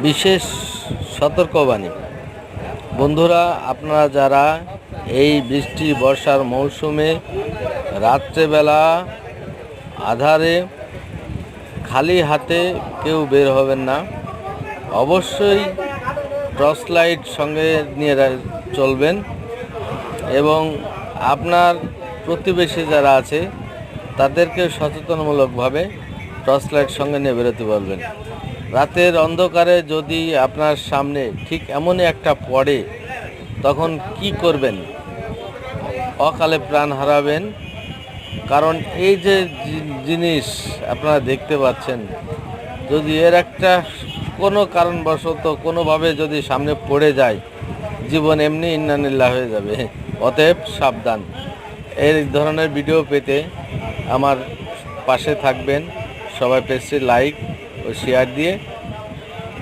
বিশেষ সতর্কবাণী। বন্ধুরা, আপনারা যারা এই বৃষ্টি বর্ষার মৌসুমে রাত্রেবেলা আঁধারে খালি হাতে কেউ বের হবেন না। অবশ্যই টর্চ লাইট সঙ্গে নিয়ে চলবেন এবং আপনার প্রতিবেশী যারা আছে তাদেরকে সচেতনমূলকভাবে টর্চ লাইট সঙ্গে নিয়ে বেরোতে বলবেন। রাতের অন্ধকারে যদি আপনার সামনে ঠিক এমনই একটা পড়ে, তখন কি করবেন? অকালে প্রাণ হারাবেন। কারণ এই যে জিনিস আপনারা দেখতে পাচ্ছেন, যদি এর একটা কোনো কারণবশত কোনোভাবে যদি সামনে পড়ে যায়, জীবন এমনি ইন্নানিল্লাহ হয়ে যাবে। অতএব সাবধান। এই ধরনের ভিডিও পেতে আমার পাশে থাকবেন। সবাই পেজটি লাইক ও শেয়ার দিয়ে